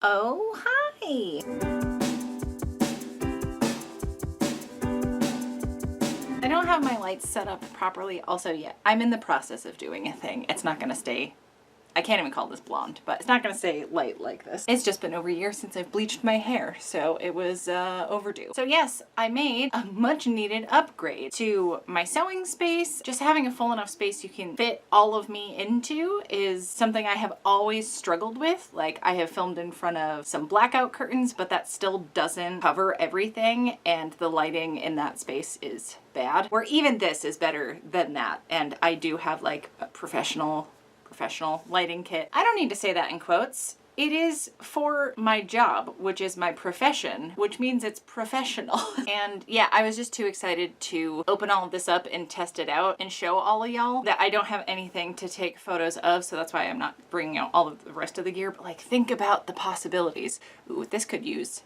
Oh, hi! I don't have my lights set up properly also yet. I'm in the process of doing a thing. It's not gonna stay, I can't even call this blonde, but it's not gonna stay light like this. It's just been over a year since I've bleached my hair, so it was overdue. So yes, I made a much needed upgrade to my sewing space. Just having a full enough space you can fit all of me into is something I have always struggled with. Like, I have filmed in front of some blackout curtains, but that still doesn't cover everything, and the lighting in that space is bad. Where even this is better than that, and I do have like a professional lighting kit. I don't need to say that in quotes. It is for my job, which is my profession, which means it's professional. And yeah, I was just too excited to open all of this up and test it out and show all of y'all that I don't have anything to take photos of, so that's why I'm not bringing out all of the rest of the gear. But like, think about the possibilities. Ooh, this could use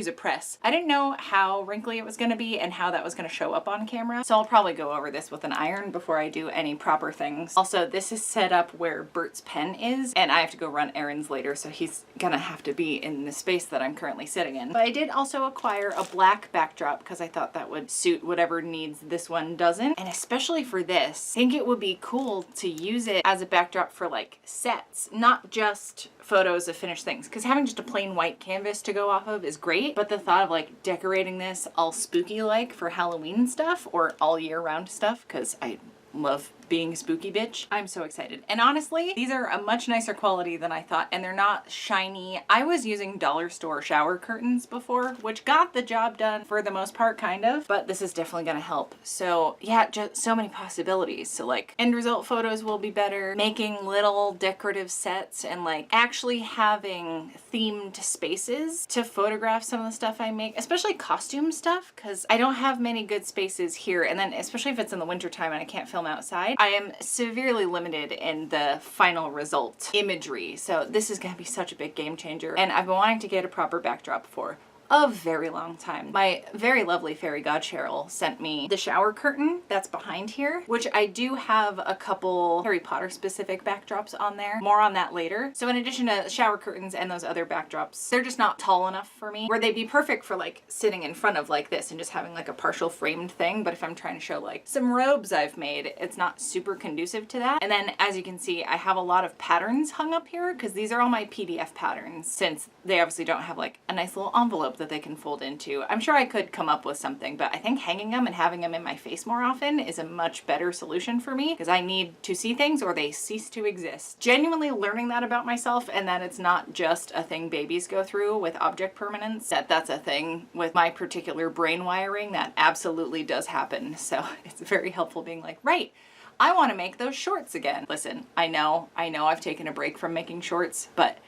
a press. I didn't know how wrinkly it was gonna be and how that was gonna show up on camera, so I'll probably go over this with an iron before I do any proper things. Also, this is set up where Bert's pen is, and I have to go run errands later, so he's gonna have to be in the space that I'm currently sitting in. But I did also acquire a black backdrop because I thought that would suit whatever needs this one doesn't. And especially for this, I think it would be cool to use it as a backdrop for like sets, not just photos of finished things. Because having just a plain white canvas to go off of is great, but the thought of like decorating this all spooky like for Halloween stuff or all year round stuff, because I love being a spooky bitch. I'm so excited. And honestly, these are a much nicer quality than I thought, and they're not shiny. I was using dollar store shower curtains before, which got the job done for the most part, kind of, but this is definitely gonna help. So yeah, just so many possibilities. So like, end result photos will be better, making little decorative sets, and like actually having themed spaces to photograph some of the stuff I make, especially costume stuff, because I don't have many good spaces here. And then especially if it's in the winter time and I can't film outside, I am severely limited in the final result imagery. So this is gonna be such a big game changer. And I've been wanting to get a proper backdrop for a very long time. My very lovely fairy god Cheryl sent me the shower curtain that's behind here, which I do have a couple Harry Potter specific backdrops on there. More on that later. So in addition to shower curtains and those other backdrops, they're just not tall enough for me where they'd be perfect for like sitting in front of like this and just having like a partial framed thing. But if I'm trying to show like some robes I've made, it's not super conducive to that. And then as you can see, I have a lot of patterns hung up here because these are all my PDF patterns, since they obviously don't have like a nice little envelope that they can fold into. I'm sure I could come up with something, but I think hanging them and having them in my face more often is a much better solution for me, because I need to see things or they cease to exist. Genuinely learning that about myself, and that it's not just a thing babies go through with object permanence, that's a thing with my particular brain wiring that absolutely does happen. So it's very helpful being like, right, I want to make those shorts again. Listen, I know I've taken a break from making shorts, but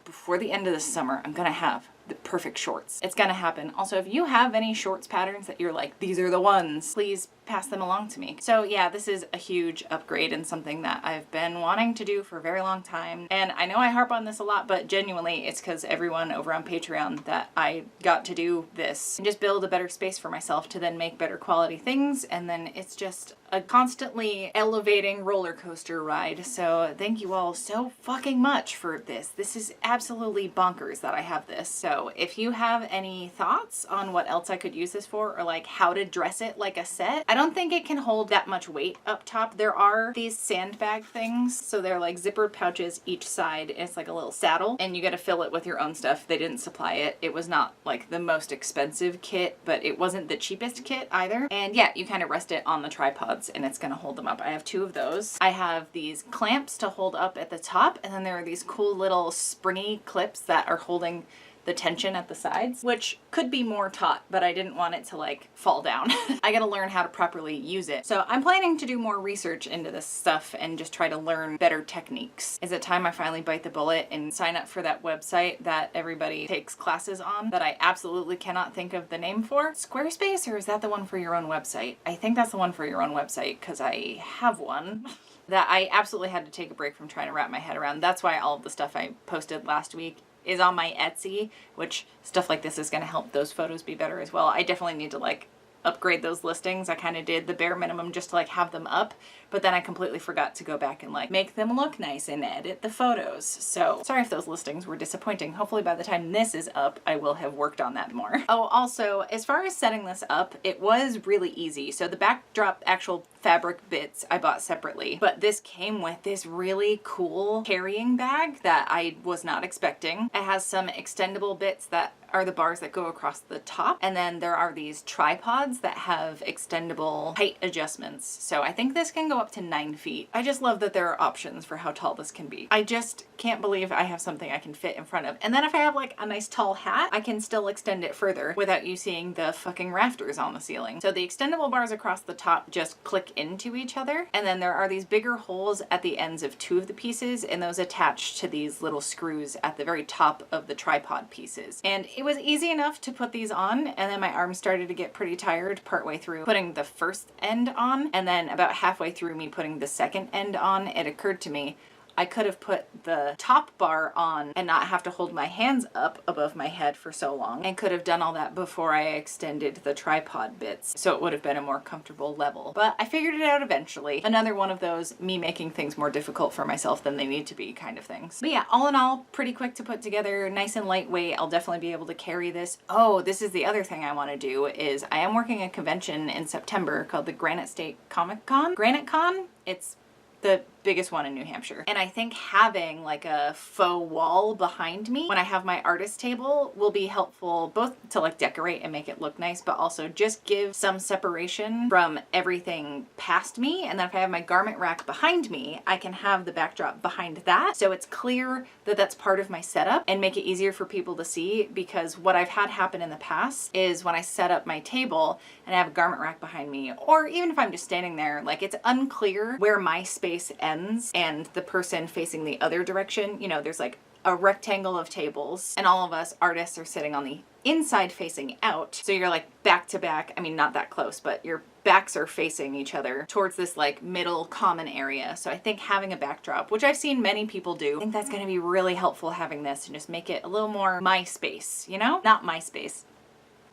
before the end of the summer, I'm gonna have the perfect shorts. It's gonna happen. Also, if you have any shorts patterns that you're like, these are the ones, please pass them along to me. So yeah, this is a huge upgrade and something that I've been wanting to do for a very long time. And I know I harp on this a lot, but genuinely it's because everyone over on Patreon that I got to do this and just build a better space for myself to then make better quality things. And then it's just a constantly elevating roller coaster ride. So thank you all so fucking much for this. This is absolutely bonkers that I have this. So if you have any thoughts on what else I could use this for, or like how to dress it like a set, I don't think it can hold that much weight up top. There are these sandbag things, so they're like zippered pouches each side, and it's like a little saddle, and you gotta fill it with your own stuff. They didn't supply it. It was not like the most expensive kit, but it wasn't the cheapest kit either. And yeah, you kind of rest it on the tripods and it's gonna hold them up. I have 2 of those. I have these clamps to hold up at the top, and then there are these cool little springy clips that are holding the tension at the sides, which could be more taut, but I didn't want it to like fall down. I gotta learn how to properly use it. So I'm planning to do more research into this stuff and just try to learn better techniques. Is it time I finally bite the bullet and sign up for that website that everybody takes classes on that I absolutely cannot think of the name for? Squarespace, or is that the one for your own website? I think that's the one for your own website, because I have one that I absolutely had to take a break from trying to wrap my head around. That's why all of the stuff I posted last week is on my Etsy, which stuff like this is going to help those photos be better as well. I definitely need to like upgrade those listings. I kind of did the bare minimum just to like have them up, but then I completely forgot to go back and like make them look nice and edit the photos. So sorry if those listings were disappointing. Hopefully by the time this is up, I will have worked on that more. Oh, also, as far as setting this up, it was really easy. So the backdrop actual fabric bits I bought separately, but this came with this really cool carrying bag that I was not expecting. It has some extendable bits that are the bars that go across the top, and then there are these tripods that have extendable height adjustments. So I think this can go up to 9 feet. I just love that there are options for how tall this can be. I just can't believe I have something I can fit in front of. And then if I have like a nice tall hat, I can still extend it further without you seeing the fucking rafters on the ceiling. So the extendable bars across the top just click into each other, and then there are these bigger holes at the ends of 2 of the pieces, and those attach to these little screws at the very top of the tripod pieces. And it was easy enough to put these on, and then my arms started to get pretty tired partway through putting the first end on, and then about halfway through me putting the second end on, it occurred to me I could have put the top bar on and not have to hold my hands up above my head for so long, and could have done all that before I extended the tripod bits, so it would have been a more comfortable level. But I figured it out eventually. Another one of those me making things more difficult for myself than they need to be kind of things. But yeah, all in all, pretty quick to put together, nice and lightweight. I'll definitely be able to carry this. Oh, this is the other thing I want to do is I am working a convention in September called the Granite State Comic Con. Granite Con? It's the biggest one in New Hampshire. And I think having like a faux wall behind me when I have my artist table will be helpful, both to like decorate and make it look nice, but also just give some separation from everything past me. And then if I have my garment rack behind me, I can have the backdrop behind that, so it's clear that that's part of my setup, and make it easier for people to see. Because what I've had happen in the past is when I set up my table and I have a garment rack behind me, or even if I'm just standing there, like it's unclear where my space ends and the person facing the other direction. You know, there's like a rectangle of tables, and all of us artists are sitting on the inside facing out. So you're like back to back. I mean, not that close, but your backs are facing each other towards this like middle common area. So I think having a backdrop, which I've seen many people do, I think that's going to be really helpful, having this, and just make it a little more my space, you know? Not my space,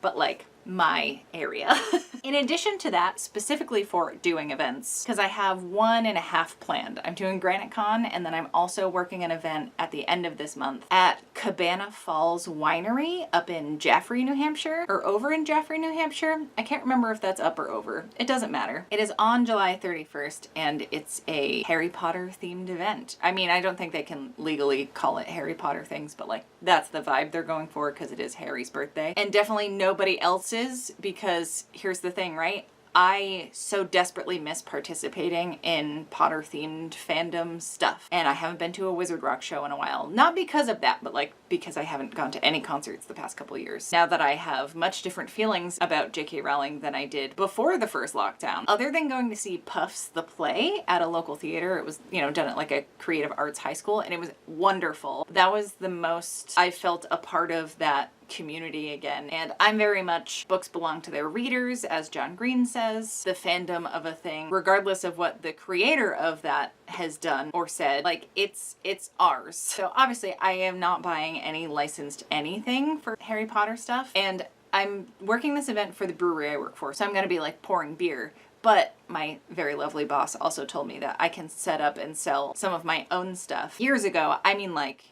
but like my area. In addition to that, specifically for doing events, because I have 1.5 planned. I'm doing Granite Con, and then I'm also working an event at the end of this month at Cabana Falls Winery up in Jaffrey, New Hampshire, or over in Jaffrey, New Hampshire. I can't remember if that's up or over. It doesn't matter. It is on July 31st, and it's a Harry Potter themed event. I mean, I don't think they can legally call it Harry Potter things, but like that's the vibe they're going for because it is Harry's birthday. And definitely nobody else's, because here's the thing, right? I so desperately miss participating in Potter themed fandom stuff, and I haven't been to a Wizard Rock show in a while. Not because of that, but like because I haven't gone to any concerts the past couple years. Now that I have much different feelings about J.K. Rowling than I did before the first lockdown. Other than going to see Puffs the play at a local theater, it was, you know, done at like a creative arts high school, and it was wonderful. That was the most I felt a part of that community again. And I'm very much books belong to their readers, as John Green says. The fandom of a thing, regardless of what the creator of that has done or said, like it's ours. So obviously I am not buying any licensed anything for Harry Potter stuff, and I'm working this event for the brewery I work for, so I'm gonna be like pouring beer. But my very lovely boss also told me that I can set up and sell some of my own stuff. Years ago, I mean like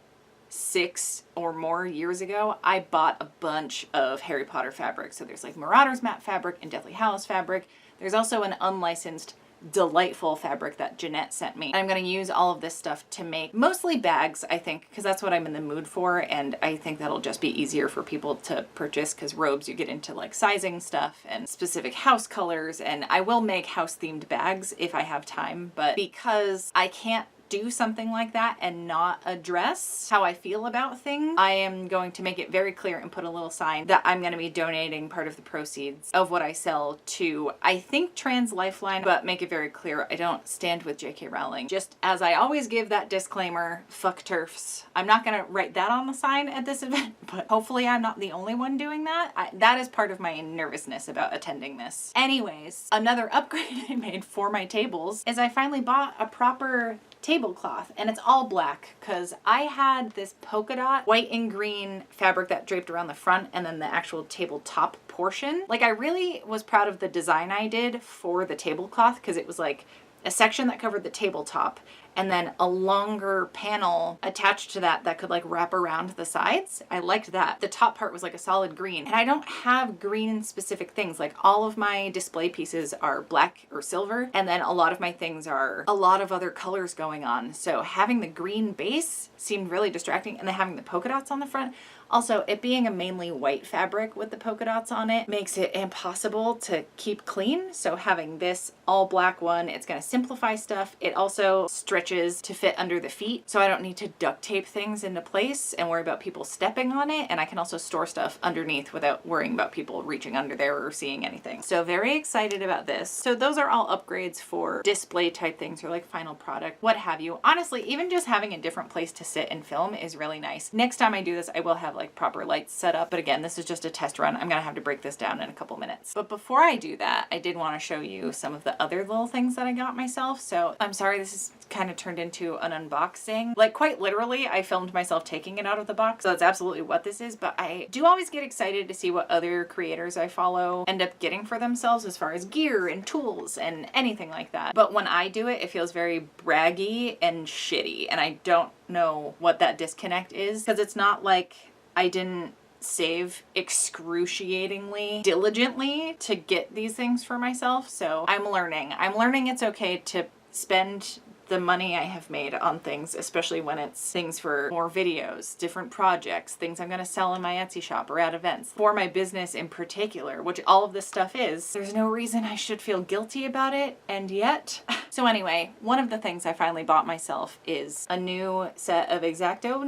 6 or more years ago, I bought a bunch of Harry Potter fabric. So there's like Marauders matte fabric and Deathly Hallows fabric. There's also an unlicensed delightful fabric that Jeanette sent me. I'm going to use all of this stuff to make mostly bags, I think, because that's what I'm in the mood for, and I think that'll just be easier for people to purchase, because robes, you get into like sizing stuff and specific house colors, and I will make house themed bags if I have time, but because I can't do something like that and not address how I feel about things, I am going to make it very clear and put a little sign that I'm going to be donating part of the proceeds of what I sell to, I think, Trans Lifeline, but make it very clear I don't stand with J.K. Rowling. Just as I always give that disclaimer, fuck TERFs. I'm not going to write that on the sign at this event, but hopefully I'm not the only one doing that. That is part of my nervousness about attending this. Anyways, another upgrade I made for my tables is I finally bought a proper tablecloth, and it's all black because I had this polka dot white and green fabric that draped around the front and then the actual tabletop portion. Like, I really was proud of the design I did for the tablecloth because it was like a section that covered the tabletop and then a longer panel attached to that that could like wrap around the sides. I liked that. The top part was like a solid green, and I don't have green specific things. Like, all of my display pieces are black or silver, and then a lot of my things are a lot of other colors going on. So having the green base seemed really distracting, and then having the polka dots on the front. Also, it being a mainly white fabric with the polka dots on it makes it impossible to keep clean. So having this all black one, it's gonna simplify stuff. It also stretches to fit under the feet, so I don't need to duct tape things into place and worry about people stepping on it. And I can also store stuff underneath without worrying about people reaching under there or seeing anything. So very excited about this. So those are all upgrades for display type things, or like final product, what have you. Honestly, even just having a different place to sit and film is really nice. Next time I do this, I will have like proper lights set up. But again, this is just a test run. I'm gonna have to break this down in a couple minutes. But before I do that, I did want to show you some of the other little things that I got myself. So I'm sorry, this is kind of turned into an unboxing. Like, quite literally, I filmed myself taking it out of the box. So that's absolutely what this is. But I do always get excited to see what other creators I follow end up getting for themselves as far as gear and tools and anything like that. But when I do it, it feels very braggy and shitty. And I don't know what that disconnect is, because it's not like I didn't save excruciatingly diligently to get these things for myself. So I'm learning it's okay to spend the money I have made on things, especially when it's things for more videos, different projects, things I'm going to sell in my Etsy shop or at events. For my business in particular, which all of this stuff is, there's no reason I should feel guilty about it, and yet. So anyway, one of the things I finally bought myself is a new set of X-Acto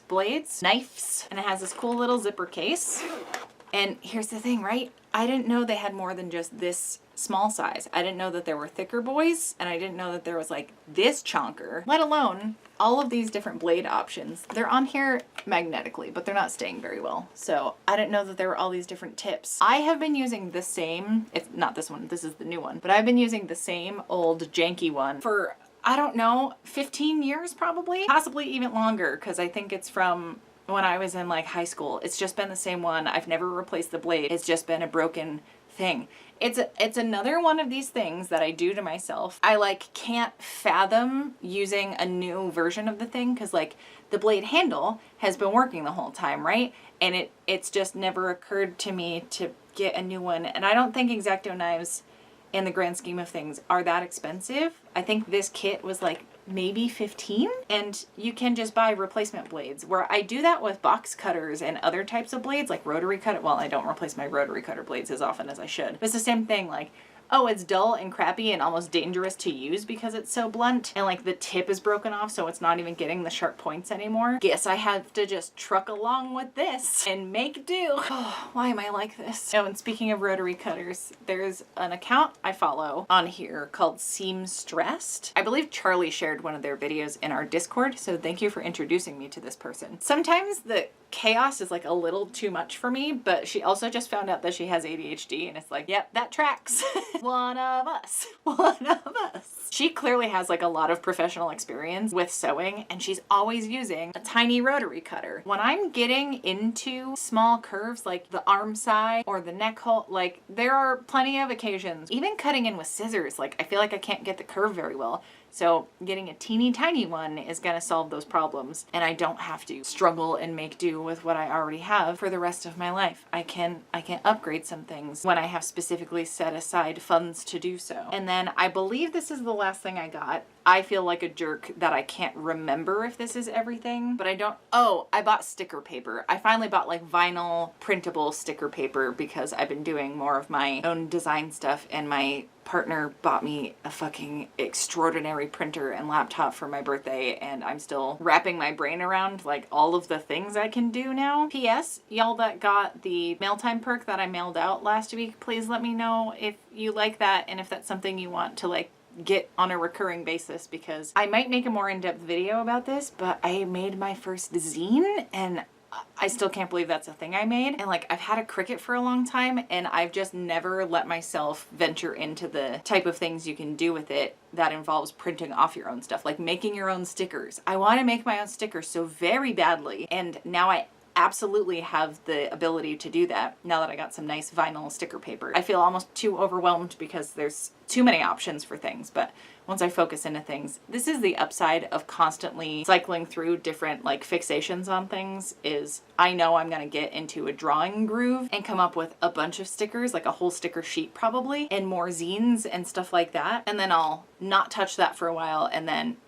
blades, and it has this cool little zipper case. And here's the thing, right? I didn't know they had more than just this small size. I didn't know that there were thicker boys, and I didn't know that there was like this chonker, let alone all of these different blade options. They're on here magnetically, but they're not staying very well. So I didn't know that there were all these different tips. I have been using the same, it's not this one, this is the new one, but I've been using the same old janky one for, I don't know, 15 years probably, possibly even longer, because I think it's from when I was in like high school. It's just been the same one. I've never replaced the blade. It's just been a broken thing. It's another one of these things that I do to myself. I like can't fathom using a new version of the thing, because like the blade handle has been working the whole time, right? And it's just never occurred to me to get a new one. And I don't think X-Acto knives in the grand scheme of things are that expensive. I think this kit was like maybe 15, and you can just buy replacement blades, where I do that with box cutters and other types of blades like rotary cutter. Well, I don't replace my rotary cutter blades as often as I should, but it's the same thing. Like, oh, it's dull and crappy and almost dangerous to use because it's so blunt, and like the tip is broken off, so it's not even getting the sharp points anymore. Guess I have to just truck along with this and make do. Oh, why am I like this? Oh, and speaking of rotary cutters, there's an account I follow on here called Seamstressed. I believe Charlie shared one of their videos in our Discord, so thank you for introducing me to this person. Sometimes the chaos is like a little too much for me, but she also just found out that she has ADHD, and it's like, yep, that tracks. One of us. She clearly has like a lot of professional experience with sewing, and she's always using a tiny rotary cutter. When I'm getting into small curves like the arm side or the neck hole, like there are plenty of occasions, even cutting in with scissors, like I feel like I can't get the curve very well. So getting a teeny tiny one is gonna solve those problems, and I don't have to struggle and make do with what I already have for the rest of my life. I can upgrade some things when I have specifically set aside funds to do so. And then I believe this is the last thing I got. I feel like a jerk that I can't remember if this is everything, but I don't. Oh, I bought sticker paper. I finally bought like vinyl printable sticker paper because I've been doing more of my own design stuff, and my partner bought me a fucking extraordinary printer and laptop for my birthday, and I'm still wrapping my brain around like all of the things I can do now. P.S. Y'all that got the mail time perk that I mailed out last week, please let me know if you like that and if that's something you want to like get on a recurring basis, because I might make a more in-depth video about this, but I made my first zine, and I still can't believe that's a thing I made. And like, I've had a Cricut for a long time and I've just never let myself venture into the type of things you can do with it that involves printing off your own stuff, like making your own stickers. I want to make my own stickers so very badly. And now I absolutely have the ability to do that now that I got some nice vinyl sticker paper. I feel almost too overwhelmed because there's too many options for things, but once I focus into things, this is the upside of constantly cycling through different like fixations on things, is I know I'm gonna get into a drawing groove and come up with a bunch of stickers, like a whole sticker sheet probably, and more zines and stuff like that. And then I'll not touch that for a while and then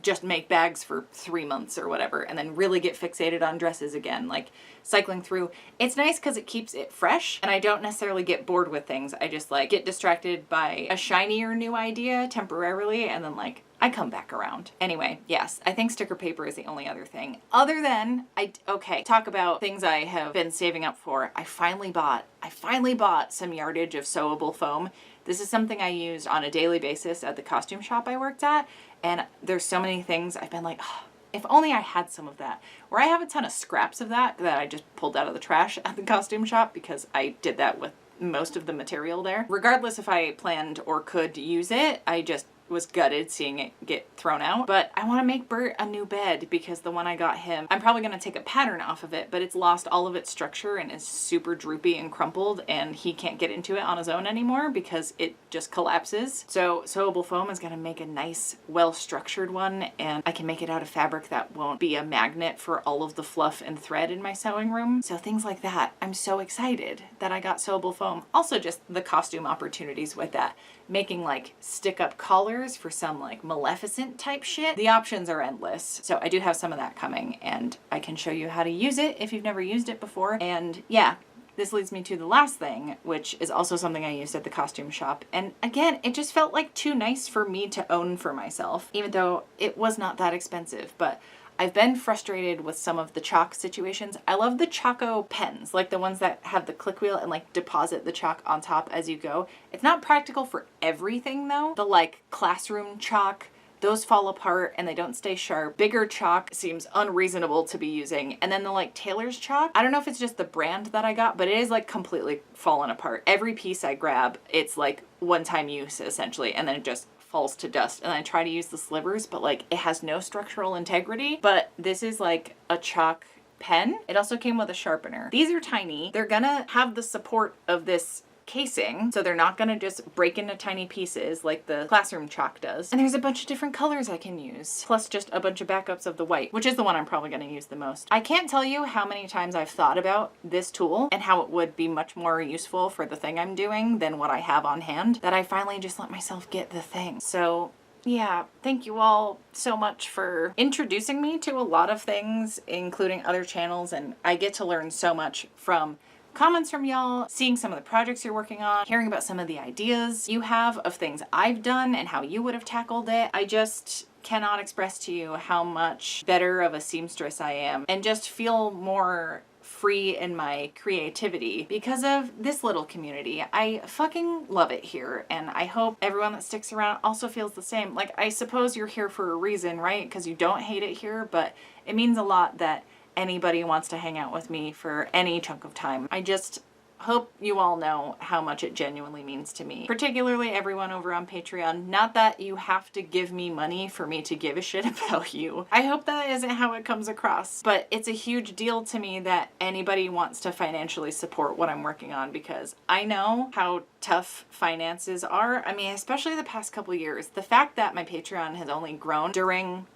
just make bags for 3 months or whatever, and then really get fixated on dresses again, like cycling through. It's nice because it keeps it fresh and I don't necessarily get bored with things. I just like get distracted by a shinier new idea temporarily and then like I come back around. Anyway, yes, I think sticker paper is the only other thing. Other than, okay, talk about things I have been saving up for. I finally bought some yardage of sewable foam. This is something I used on a daily basis at the costume shop I worked at. And there's so many things I've been like, oh, if only I had some of that. Or I have a ton of scraps of that I just pulled out of the trash at the costume shop because I did that with most of the material there. Regardless if I planned or could use it, I just was gutted seeing it get thrown out. But I want to make Bert a new bed because the one I got him, I'm probably going to take a pattern off of it, but it's lost all of its structure and is super droopy and crumpled and he can't get into it on his own anymore because it just collapses. So sewable foam is going to make a nice, well-structured one, and I can make it out of fabric that won't be a magnet for all of the fluff and thread in my sewing room. So things like that. I'm so excited that I got sewable foam. Also just the costume opportunities with that. Making like stick-up collars for some like Maleficent type shit. The options are endless. So I do have some of that coming and I can show you how to use it if you've never used it before. And yeah, this leads me to the last thing, which is also something I used at the costume shop. And again, it just felt like too nice for me to own for myself, even though it was not that expensive. But I've been frustrated with some of the chalk situations. I love the Choco pens, like the ones that have the click wheel and like deposit the chalk on top as you go. It's not practical for everything though. The like classroom chalk, those fall apart and they don't stay sharp. Bigger chalk seems unreasonable to be using. And then the like Taylor's chalk, I don't know if it's just the brand that I got, but it is like completely fallen apart. Every piece I grab, it's like one-time use essentially, and then it just falls to dust. And I try to use the slivers, but like it has no structural integrity. But this is like a chalk pen. It also came with a sharpener. These are tiny. They're gonna have the support of this casing, so they're not gonna just break into tiny pieces like the classroom chalk does. And there's a bunch of different colors I can use, plus just a bunch of backups of the white, which is the one I'm probably gonna use the most. I can't tell you how many times I've thought about this tool and how it would be much more useful for the thing I'm doing than what I have on hand, that I finally just let myself get the thing. So yeah, thank you all so much for introducing me to a lot of things, including other channels, and I get to learn so much from comments from y'all, seeing some of the projects you're working on, hearing about some of the ideas you have of things I've done and how you would have tackled it. I just cannot express to you how much better of a seamstress I am and just feel more free in my creativity because of this little community. I fucking love it here, and I hope everyone that sticks around also feels the same. Like, I suppose you're here for a reason, right? Because you don't hate it here, but it means a lot that anybody wants to hang out with me for any chunk of time. I just hope you all know how much it genuinely means to me, particularly everyone over on Patreon. Not that you have to give me money for me to give a shit about you. I hope that isn't how it comes across, but it's a huge deal to me that anybody wants to financially support what I'm working on, because I know how tough finances are. I mean, especially the past couple years. The fact that my Patreon has only grown during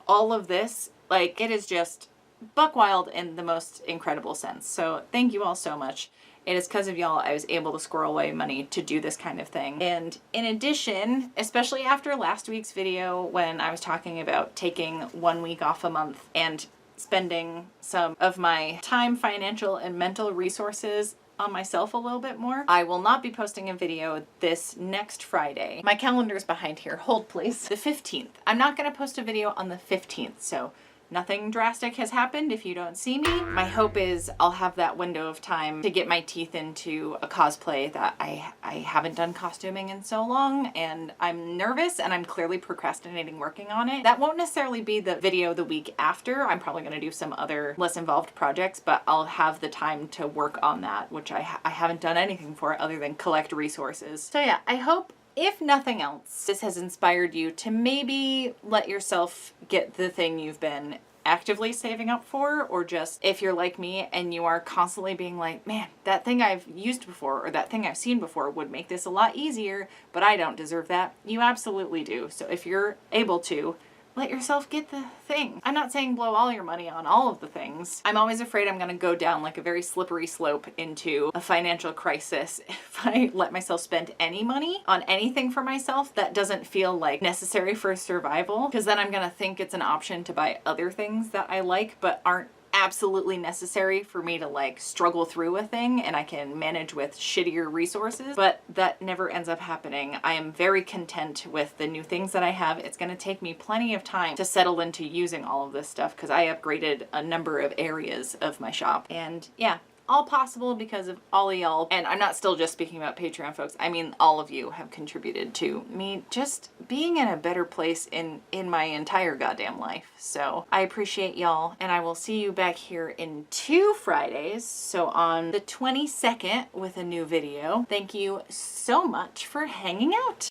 all of this, like, it is just buck wild in the most incredible sense. So thank you all so much. It is because of y'all I was able to squirrel away money to do this kind of thing. And in addition, especially after last week's video when I was talking about taking 1 week off a month and spending some of my time, financial, and mental resources on myself a little bit more, I will not be posting a video this next Friday. My calendar's behind here. Hold please. The 15th. I'm not going to post a video on the 15th, so nothing drastic has happened if you don't see me. My hope is I'll have that window of time to get my teeth into a cosplay that I haven't done costuming in so long, and I'm nervous and I'm clearly procrastinating working on it. That won't necessarily be the video the week after. I'm probably going to do some other less involved projects, but I'll have the time to work on that, which I haven't done anything for other than collect resources. So yeah, I hope, if nothing else, this has inspired you to maybe let yourself get the thing you've been actively saving up for, or just if you're like me and you are constantly being like, man, that thing I've used before or that thing I've seen before would make this a lot easier, but I don't deserve that. You absolutely do. So if you're able to, let yourself get the thing. I'm not saying blow all your money on all of the things. I'm always afraid I'm gonna go down like a very slippery slope into a financial crisis if I let myself spend any money on anything for myself that doesn't feel like necessary for survival, because then I'm gonna think it's an option to buy other things that I like but aren't absolutely necessary for me to like struggle through a thing, and I can manage with shittier resources, but that never ends up happening. I am very content with the new things that I have. It's going to take me plenty of time to settle into using all of this stuff because I upgraded a number of areas of my shop, and yeah, all possible because of all of y'all. And I'm not still just speaking about Patreon folks. I mean, all of you have contributed to me just being in a better place in my entire goddamn life. So I appreciate y'all, and I will see you back here in 2 Fridays. So on the 22nd with a new video. Thank you so much for hanging out.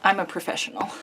I'm a professional.